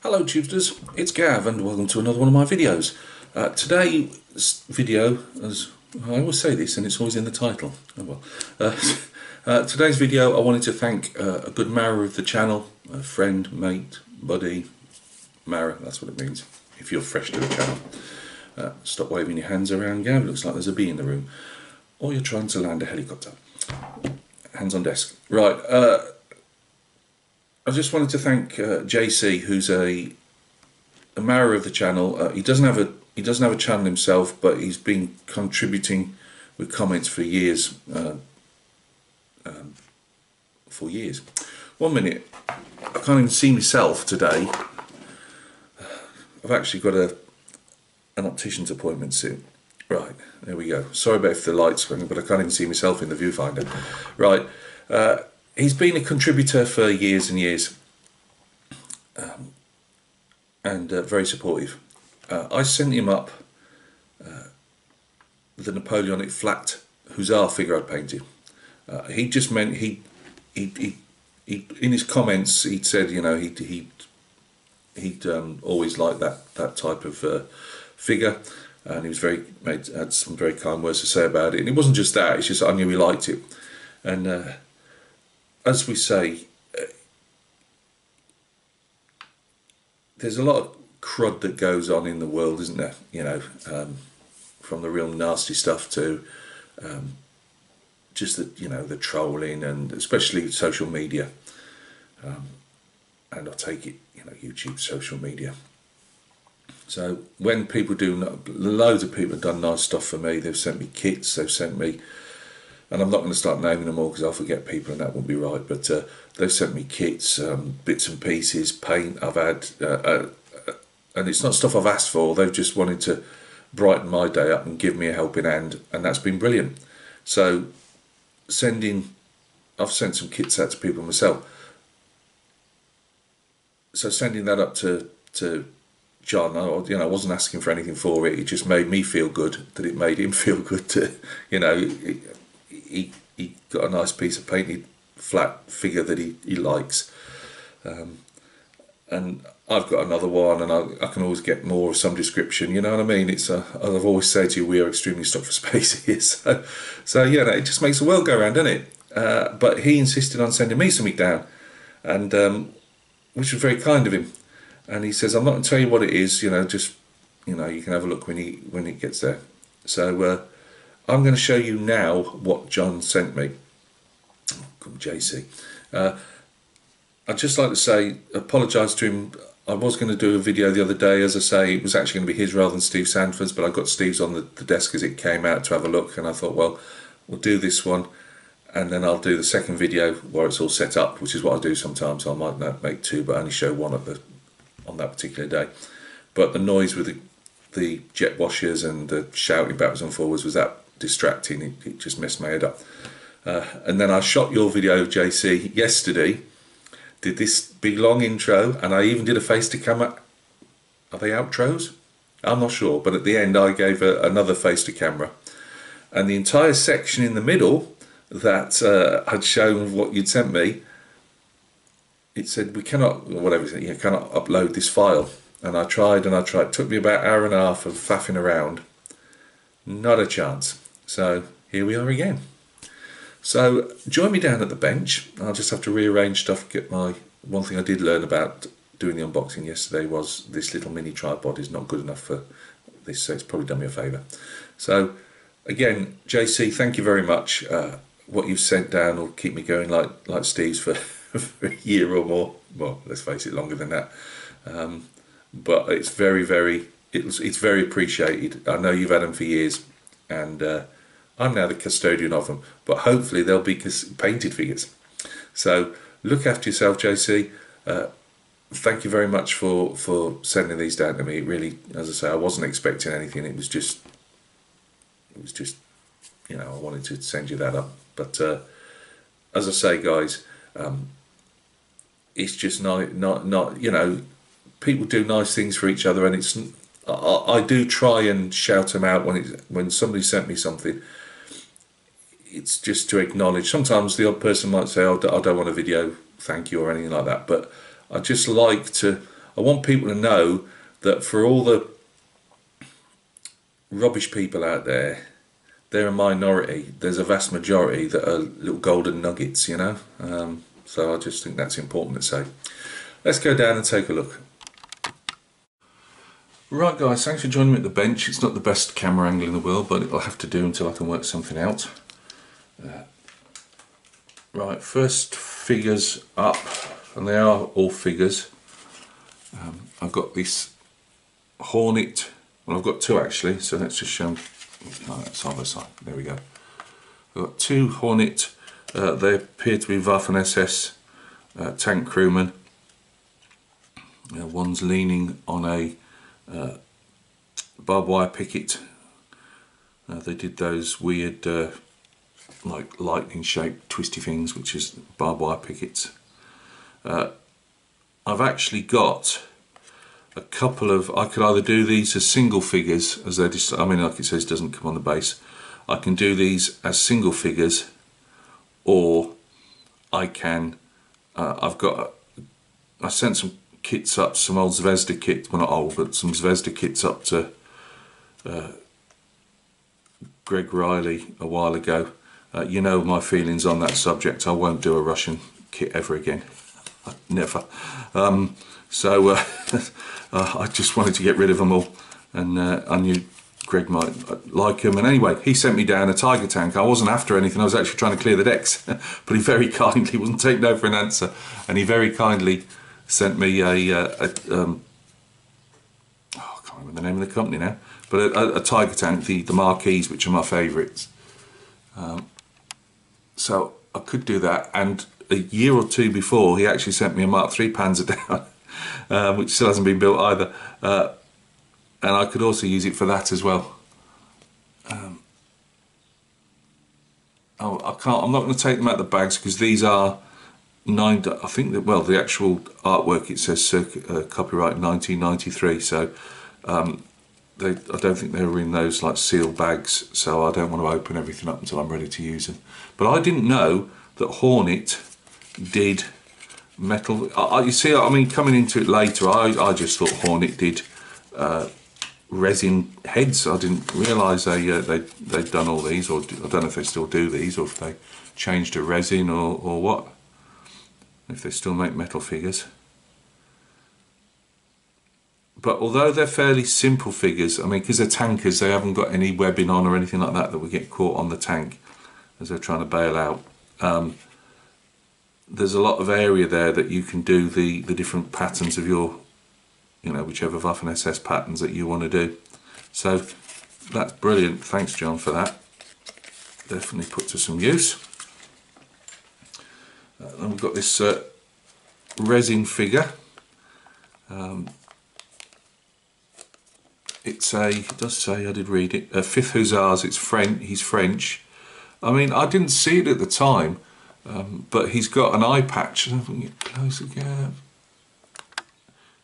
Hello Tubesters, it's Gav and welcome to another one of my videos. Today's video, as I always say this and it's always in the title, oh well. Today's video I wanted to thank a good marra of the channel, a friend, mate, buddy, marra, that's what it means if you're fresh to the channel. Stop waving your hands around, Gav, it looks like there's a bee in the room. Or you're trying to land a helicopter. Hands on desk. Right, I just wanted to thank JC, who's a marra of the channel. He doesn't have a channel himself, but he's been contributing with comments for years. 1 minute, I can't even see myself today. I've actually got an optician's appointment soon. Right, there we go. Sorry about if the light's going, but I can't even see myself in the viewfinder. Right. He's been a contributor for years and years, and very supportive. I sent him up the Napoleonic flat hussar figure I painted. He just meant he in his comments he'd said, you know, he'd always liked that type of figure, and he was had some very kind words to say about it. And it wasn't just that; it's just I knew he liked it, and. As we say, there's a lot of crud that goes on in the world, isn't there? You know, from the real nasty stuff to just the trolling, and especially social media. And I take it, YouTube, social media. So when people do, loads of people have done nice stuff for me. They've sent me kits. They've sent me. And I'm not going to start naming them all because I'll forget people and that wouldn't be right. But they've sent me kits, bits and pieces, paint I've had. And it's not stuff I've asked for. They've just wanted to brighten my day up and give me a helping hand. And that's been brilliant. So I've sent some kits out to people myself. So sending that up to John, I wasn't asking for anything for it. It just made me feel good that it made him feel good to, he got a nice piece of painted flat figure that he likes, and I've got another one, and I can always get more of some description. You know what I mean? It's I've always said to you, we are extremely stuck for space here. So yeah, it just makes the world go round, doesn't it? But he insisted on sending me something down, and which was very kind of him. And he says, I'm not going to tell you what it is. Just you can have a look when it gets there. So. I'm going to show you now what John sent me. Come JC. I'd just like to say, apologise to him. I was going to do a video the other day, as I say, it was actually going to be his rather than Steve Sanford's, but I got Steve's on the desk as it came out to have a look, and I thought, well, we'll do this one, and then I'll do the second video where it's all set up, which is what I do sometimes. I might not make two, but only show one on that particular day. But the noise with the jet washers and the shouting backwards and forwards was that distracting. It just messed my head up. And then I shot your video, JC, yesterday, did this big long intro, and I even did a face to camera. Are they outros? I'm not sure, but at the end I gave another face to camera, and the entire section in the middle that had shown what you'd sent me, it said we cannot, whatever, you cannot upload this file. And I tried and I tried. It took me about an hour and a half of faffing around. Not a chance. So here we are again. So join me down at the bench. I'll just have to rearrange stuff. One thing I did learn about doing the unboxing yesterday was this little mini tripod is not good enough for this, so it's probably done me a favour. So again, JC, thank you very much. What you've sent down will keep me going like Steve's for a year or more. Well, let's face it, longer than that. But it's very, it's very appreciated. I know you've had them for years, and I'm now the custodian of them. But hopefully they'll be painted figures. So look after yourself, JC. Thank you very much for sending these down to me. It really, as I say, I wasn't expecting anything. It was just I wanted to send you that up. But as I say, guys, it's just not people do nice things for each other, and it's I do try and shout them out when somebody sent me something. It's just to acknowledge. Sometimes the odd person might say, oh, I don't want a video, thank you, or anything like that, but I just like to, I want people to know that for all the rubbish people out there, they're a minority. There's a vast majority that are little golden nuggets, you know. So I just think that's important to say. Let's go down and take a look. Right guys, thanks for joining me at the bench. It's not the best camera angle in the world, but it'll have to do until I can work something out. Right, first figures up, and they are all figures. I've got this Hornet, well I've got two actually, so let's just show them side by side. There we go. I've got two Hornet, they appear to be Waffen-SS tank crewmen. One's leaning on a barbed wire picket. They did those weird like lightning shaped twisty things, which is barbed wire pickets. I've actually got a couple of, I could either do these as single figures, as they just, I mean like it says doesn't come on the base. I can do these as single figures, or I can, I sent some kits up, some old Zvezda kits, well not old, but some Zvezda kits up to Greg Riley a while ago. You know my feelings on that subject. I won't do a Russian kit ever again. Never. So I just wanted to get rid of them all, and I knew Greg might like them. And anyway, he sent me down a Tiger tank. I wasn't after anything. I was actually trying to clear the decks, but he very kindly wouldn't take no for an answer, and he very kindly sent me I can't remember the name of the company now, but a Tiger tank, the Marquis, which are my favourites. So I could do that, and a year or two before he actually sent me a Mark III Panzer down, which still hasn't been built either, and I could also use it for that as well. I'm not going to take them out of the bags because these are I think that, well, the actual artwork, it says copyright 1993, so I don't think they were in those like sealed bags, so I don't want to open everything up until I'm ready to use them. But I didn't know that Hornet did metal. You see, I mean, coming into it later, I just thought Hornet did resin heads. I didn't realise they'd done all these, or I don't know if they still do these, or if they changed to resin or what. If they still make metal figures. But although they're fairly simple figures, I mean, because they're tankers, they haven't got any webbing on or anything like that would get caught on the tank as they're trying to bail out. There's a lot of area there that you can do the different patterns of your, you know, whichever Waffen-SS patterns that you want to do. So that's brilliant. Thanks, John, for that. Definitely put to some use. Then we've got this resin figure. It does say, I did read it, 5th Hussars. It's French. He's French. I mean, I didn't see it at the time, but he's got an eye patch. I don't know if we can get close again.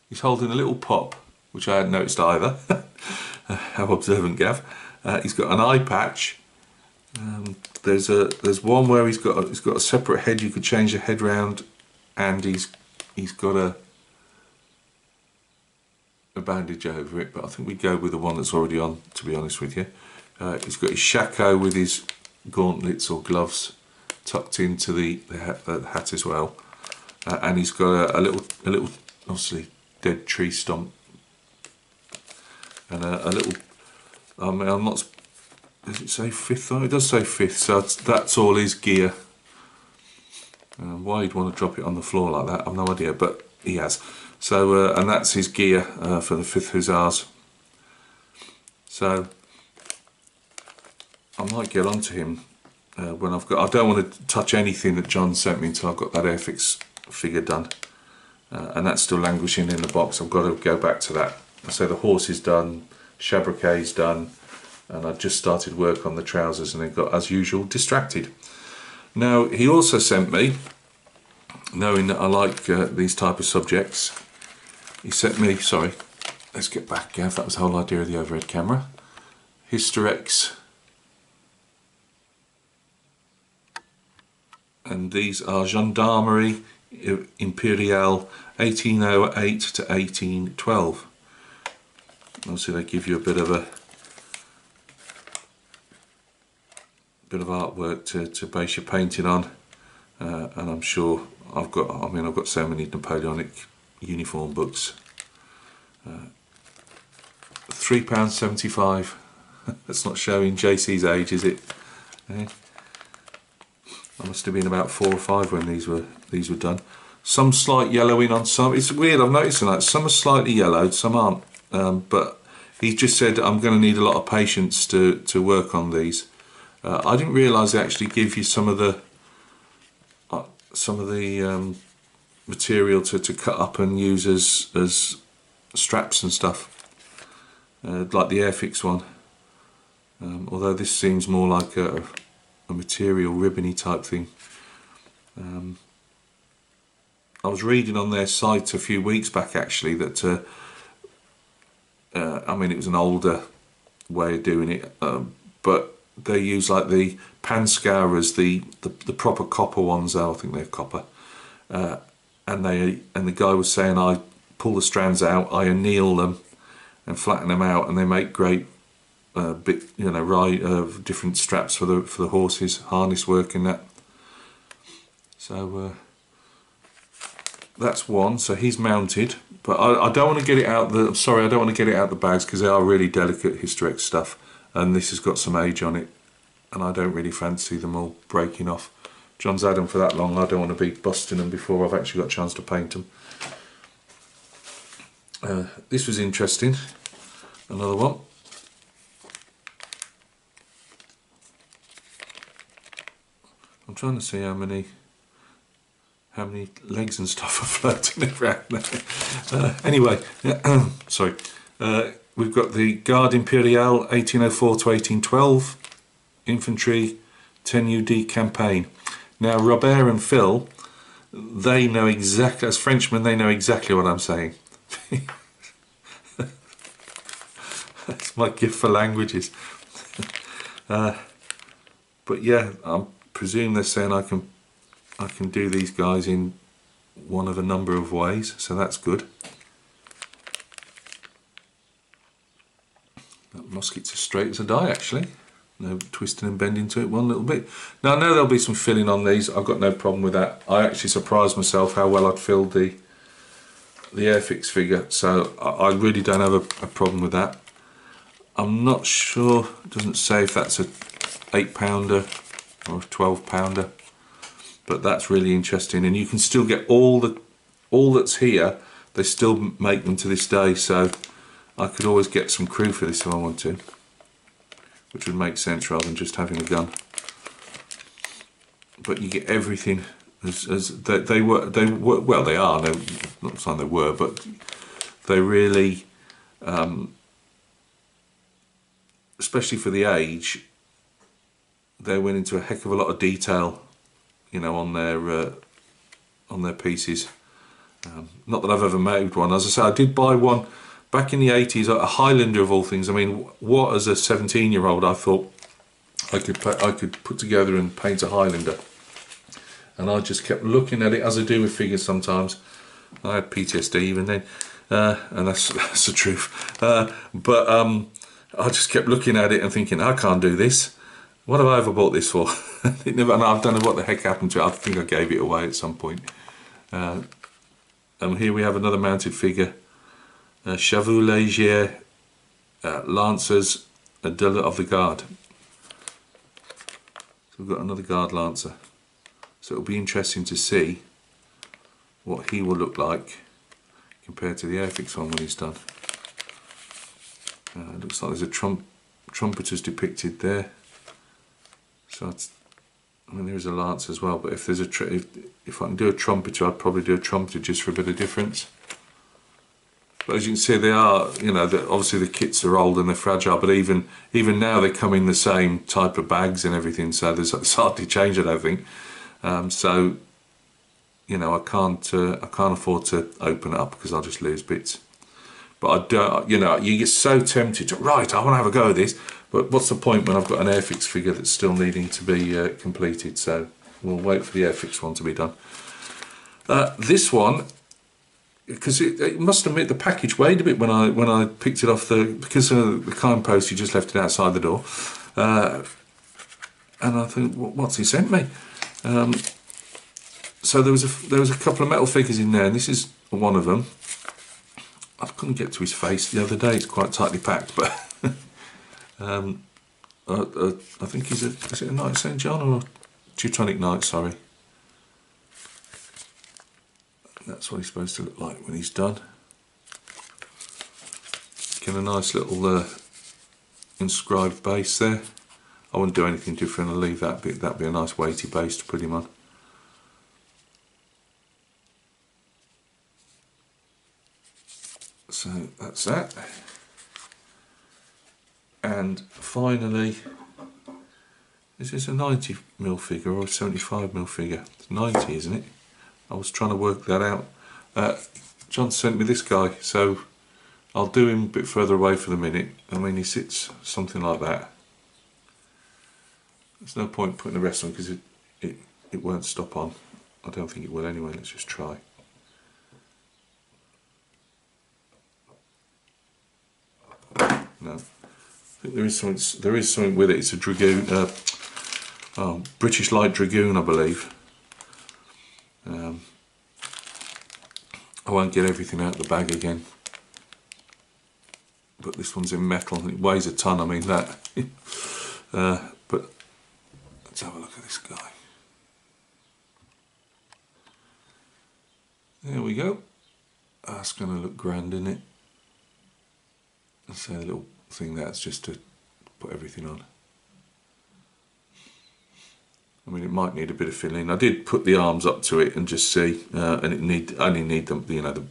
He's holding a little pop, which I hadn't noticed either. How observant, Gav. He's got an eye patch. There's one where he's got a separate head. You could change the head round, and he's got a bandage over it. But I think we go with the one that's already on, to be honest with you. He's got his shako with his gauntlets or gloves tucked into the hat as well, and he's got a little obviously dead tree stump, and a little. I mean, I'm not. Does it say 5th? Oh, it does say 5th, so that's all his gear. Why he'd want to drop it on the floor like that, I've no idea, but he has. So, and that's his gear for the 5th Hussars. So, I might get onto him when I've got. I don't want to touch anything that John sent me until I've got that Airfix figure done, and that's still languishing in the box. I've got to go back to that. So the horse is done, Chabriquet is done. And I just started work on the trousers and then got, as usual, distracted. Now, he also sent me, knowing that I like these type of subjects, he sent me, sorry, let's get back, Gav, that was the whole idea of the overhead camera. Hysterex. And these are Gendarmerie Imperial 1808 to 1812. Obviously they give you a bit of artwork to base your painting on, and I'm sure I've got so many Napoleonic uniform books. £3.75. That's not showing JC's age, is it? I must have been about 4 or 5 when these were done. Some slight yellowing on some. It's weird, I've noticed that some are slightly yellowed, some aren't. But he just said I'm going to need a lot of patience to work on these. I didn't realise they actually give you some of the material to cut up and use as straps and stuff, like the Airfix one. Although this seems more like a material ribbony type thing. I was reading on their site a few weeks back actually that I mean, it was an older way of doing it, but they use like the pan scourers, the proper copper ones. I think they're copper, and the guy was saying I pull the strands out, I anneal them and flatten them out, and they make great different straps for the horses, harness work and that. So that's one. So he's mounted, but I don't want to get it out. I don't want to get it out the bags because they are really delicate Hysterex stuff, and this has got some age on it, and I don't really fancy them all breaking off. John's had them for that long. I don't want to be busting them before I've actually got a chance to paint them. This was interesting. Another one. I'm trying to see how many legs and stuff are floating around there. Anyway, sorry. We've got the Garde Impériale 1804 to 1812 infantry 10 UD campaign. Now Robert and Phil, they know exactly, as Frenchmen, they know exactly what I'm saying. That's my gift for languages. But yeah, I presume they're saying I can do these guys in one of a number of ways, so that's good. That musket's as straight as a die actually. No twisting and bending to it one little bit. Now I know there'll be some filling on these, I've got no problem with that. I actually surprised myself how well I'd filled the Airfix figure, so I really don't have a problem with that. I'm not sure, it doesn't say if that's a 8-pounder or a 12-pounder, but that's really interesting, and you can still get all that's here. They still make them to this day, so I could always get some crew for this if I want to, which would make sense rather than just having a gun. But you get everything as they were. Well, they are. No, not saying they were, but they really, especially for the age, they went into a heck of a lot of detail, you know, on their pieces. Not that I've ever made one. As I say, I did buy one back in the 80s, a Highlander of all things. I mean, what as a 17-year-old I thought I could put together and paint a Highlander, and I just kept looking at it, as I do with figures sometimes. I had PTSD even then, and that's the truth. But I just kept looking at it and thinking, I can't do this. What have I ever bought this for? And I don't know what the heck happened to it. I think I gave it away at some point. And here we have another mounted figure. Chevaux Légers, Lancers, of the Guard. So we've got another Guard Lancer. So it'll be interesting to see what he will look like compared to the Airfix one when he's done. It looks like there's a trumpeters depicted there. So I mean, there is a lance as well, but if there's if I can do a trumpeter, I'd probably do a trumpeter just for a bit of difference. But as you can see, they are, you know, obviously the kits are old and they're fragile, but even now they come in the same type of bags and everything, so it's hardly changed, I don't think. So, you know, I can't afford to open it up because I'll just lose bits. But I don't, you know, you get so tempted to, right, I want to have a go at this, but what's the point when I've got an Airfix figure that's still needing to be completed? So we'll wait for the Airfix one to be done. This one, because it must admit the package weighed a bit when I picked it off because of the kind post, he just left it outside the door, and I think, what's he sent me? So there was a couple of metal figures in there, and this is one of them. I couldn't get to his face the other day; it's quite tightly packed, but I think is it a Knight St. John or a Teutonic Knight? Sorry. That's what he's supposed to look like when he's done. Get a nice little inscribed base there. I wouldn't do anything different. I'll leave that bit. That'd be a nice weighty base to put him on. So that's that. And finally, is this a 90mm figure or a 75mm figure? It's 90, isn't it? I was trying to work that out. John sent me this guy, so I'll do him a bit further away for the minute. I mean, he sits something like that. There's no point putting the rest on because it won't stop on. I don't think it will anyway. Let's just try. No, I think there is something with it. It's a dragoon, British Light Dragoon, I believe. I won't get everything out of the bag again, but this one's in metal and it weighs a ton. I mean that. But let's have a look at this guy. There we go. That's going to look grand, isn't it? Let's say the little thing that's just to put everything on. I mean, it might need a bit of filling. I did put the arms up to it and just see, and it only need the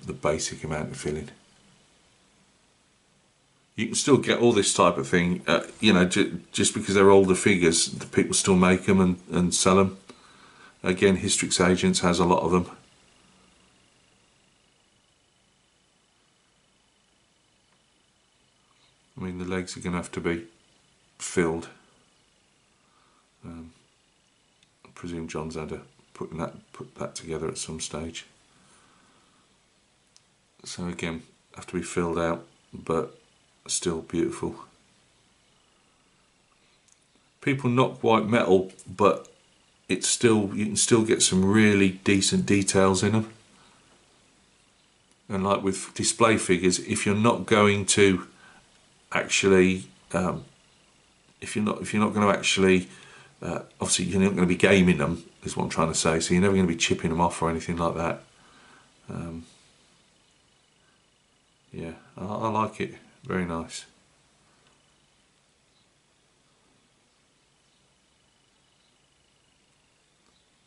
the basic amount of filling. You can still get all this type of thing, just because they're older figures, the people still make them and sell them. Again, Hystrix Agents has a lot of them. I mean, the legs are going to have to be filled. I presume John's had to put that together at some stage. So again, have to be filled out, but still beautiful. People knock white metal, but you can still get some really decent details in them. And like with display figures, if you're not going to actually, if you're not going to actually, obviously you're not going to be gaming them, is what I'm trying to say. So you're never going to be chipping them off or anything like that. Yeah, I like it. Very nice.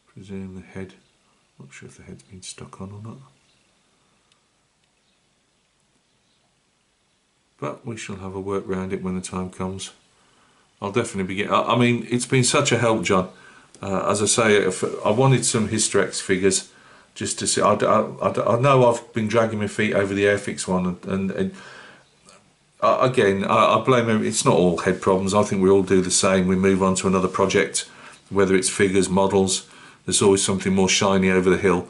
Presume the head. Not sure if the head's been stuck on or not. But we shall have a work round it when the time comes. I'll definitely be getting. I mean, it's been such a help, John. As I say, I wanted some Hystrix figures just to see. I know I've been dragging my feet over the Airfix one, and again, I blame him. It's not all head problems. I think we all do the same. We move on to another project, whether it's figures, models. There's always something more shiny over the hill.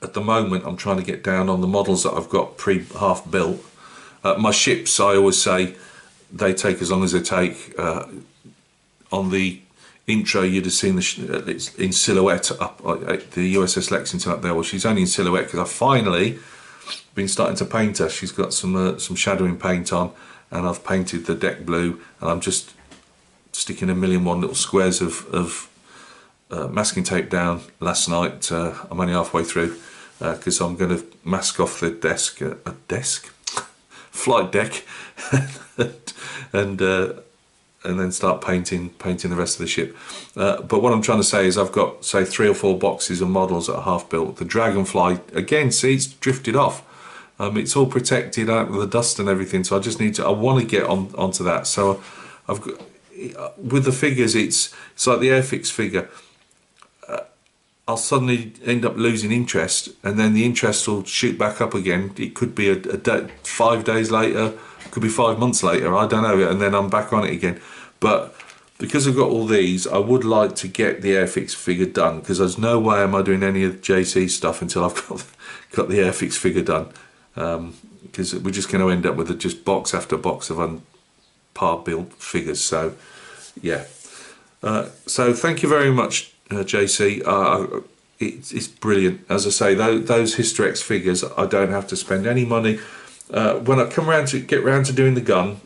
At the moment, I'm trying to get down on the models that I've got half built. My ships, I always say, they take as long as they take. On the intro, you'd have seen it's in silhouette up the USS Lexington up there. Well, she's only in silhouette because I finally been starting to paint her. She's got some shadowing paint on, and I've painted the deck blue, and I'm just sticking 1,000,001 little squares of masking tape down last night. I'm only halfway through because I'm going to mask off the flight deck, and then start painting the rest of the ship. But what I'm trying to say is I've got, say, 3 or 4 boxes of models that are half built. The Dragonfly, again, see, it's drifted off. It's all protected out with the dust and everything, so I want to get onto that. So I've got, with the figures, it's like the Airfix figure. I'll suddenly end up losing interest, and then the interest will shoot back up again. It could be a day, 5 days later, it could be 5 months later, I don't know, and then I'm back on it again. But because I've got all these, I would like to get the Airfix figure done, because there's no way am I doing any of JC stuff until I've got the Airfix figure done, because we're just going to end up with just box after box of par built figures. So yeah, so thank you very much, JC. It's brilliant. As I say, those Hysterex figures, I don't have to spend any money. When I get round to doing the gun,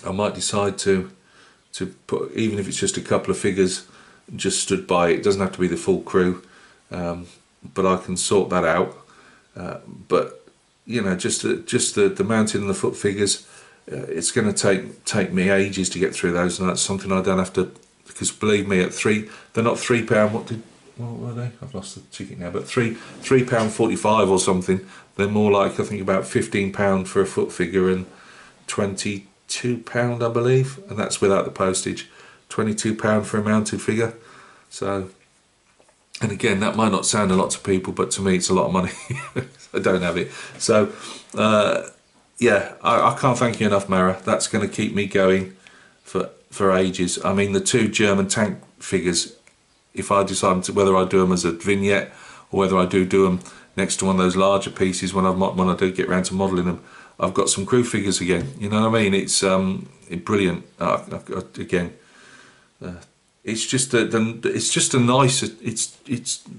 I might decide to put, even if it's just a couple of figures just stood by. It doesn't have to be the full crew, but I can sort that out. But you know, just the mounting and the foot figures, it's going to take me ages to get through those, and that's something I don't have to, because believe me, they're not £3. What were they? I've lost the ticket now, but £3.45 or something. They're more like, I think, about £15 for a foot figure and £22, I believe, and that's without the postage. £22 for a mounted figure. So, and again, that might not sound a lot to people, but to me it's a lot of money. I don't have it. So yeah, I can't thank you enough, Marra. That's going to keep me going for ages. I mean, the 2 German tank figures, if I decide whether I do them as a vignette or whether I do them next to one of those larger pieces when I do get around to modelling them, I've got some crew figures again. You know what I mean? It's brilliant. Again, it's just the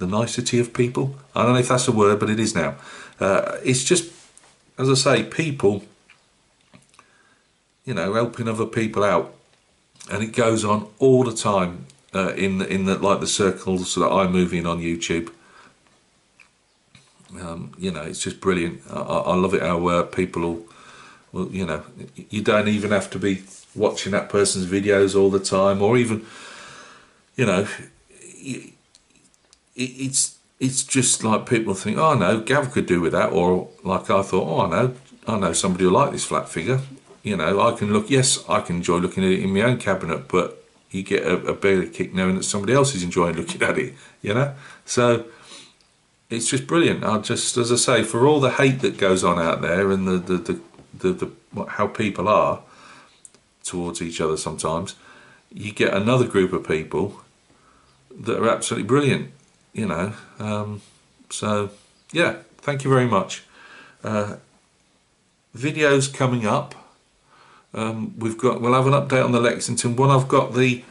nicety of people. I don't know if that's a word, but it is now. It's just, as I say, people, you know, helping other people out, and it goes on all the time in the like the circles that I move in on YouTube. You know, it's just brilliant. I love it how people will, you know, you don't even have to be watching that person's videos all the time, or even, you know, it's just like people think, oh no, Gav could do with that, or like I thought, oh I know somebody who like this flat figure. You know, I can look, yes, I can enjoy looking at it in my own cabinet, but you get a belly kick knowing that somebody else is enjoying looking at it, you know. So it's just brilliant. As I say, for all the hate that goes on out there, and how people are towards each other sometimes, you get another group of people that are absolutely brilliant, you know. So yeah, thank you very much. Videos coming up. We'll have an update on the Lexington one. I've got the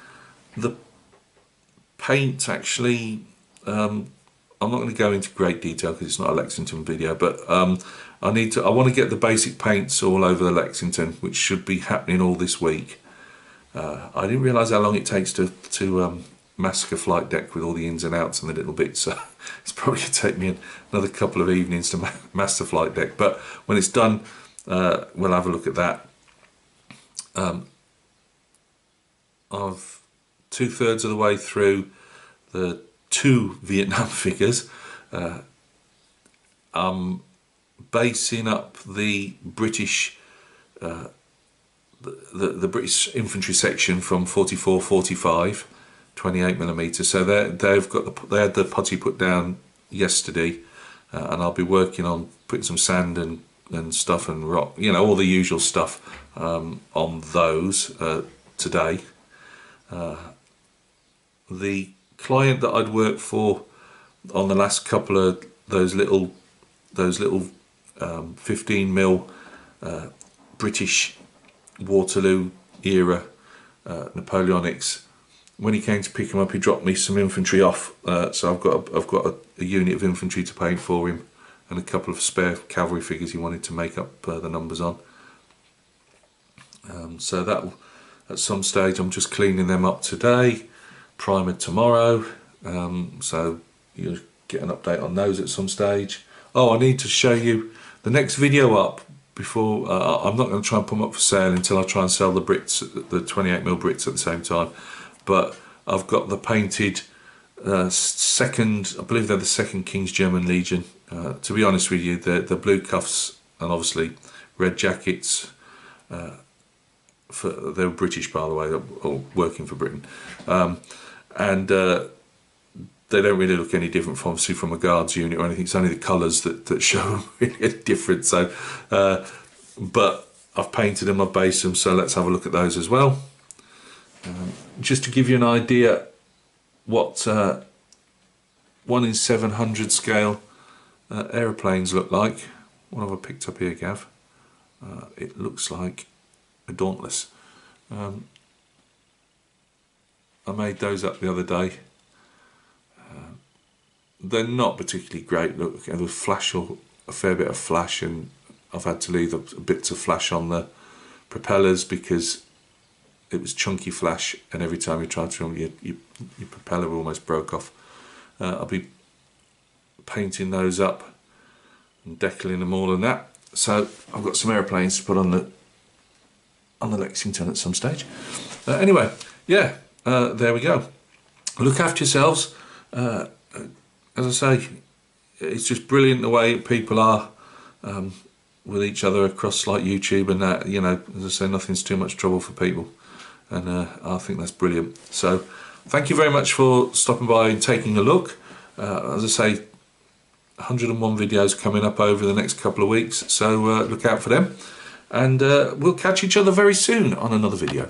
paint actually. I'm not going to go into great detail because it's not a Lexington video, but I want to get the basic paints all over the Lexington, which should be happening all this week. I didn't realise how long it takes to massacre flight deck with all the ins and outs and the little bits, so it's probably going to take me another couple of evenings to master flight deck, but when it's done, we'll have a look at that. I've 2/3 of the way through the 2 Vietnam figures. I'm basing up the British the British infantry section from 44-45 28mm. So they had the putty put down yesterday, and I'll be working on putting some sand and stuff and rock, you know, all the usual stuff on those today. The client that I'd worked for on the last couple of those little 15mm British Waterloo era Napoleonics, when he came to pick him up, he dropped me some infantry off, so I've got a unit of infantry to paint for him, and a couple of spare cavalry figures he wanted to make up the numbers on. So that, at some stage, I'm just cleaning them up today, primer tomorrow, so you'll get an update on those at some stage. Oh, I need to show you the next video up before. I'm not going to try and put them up for sale until I try and sell the Brits, the 28mm Brits at the same time, but I've got the painted second, I believe they're the second King's German Legion. To be honest with you, the blue cuffs and obviously red jackets, they're British, by the way, or working for Britain, and they don't really look any different from, obviously, from a Guards unit or anything. It's only the colours that show really different. So, but I've painted them, I've based them, so let's have a look at those as well. Just to give you an idea what 1 in 700 scale aeroplanes look like. What have I picked up here, Gav? It looks like a Dauntless. I made those up the other day. They're not particularly great. Look, there was flash, or a fair bit of flash, and I've had to leave a bit of flash on the propellers because it was chunky flash, and every time you tried to film, your propeller almost broke off. I'll be painting those up and decaling them all and that. So I've got some airplanes to put on the Lexington at some stage. Anyway, yeah, there we go. Look after yourselves. As I say, it's just brilliant the way people are with each other across like YouTube and that. You know, as I say, nothing's too much trouble for people, and I think that's brilliant. So thank you very much for stopping by and taking a look. As I say, 101 videos coming up over the next couple of weeks, so look out for them, and we'll catch each other very soon on another video.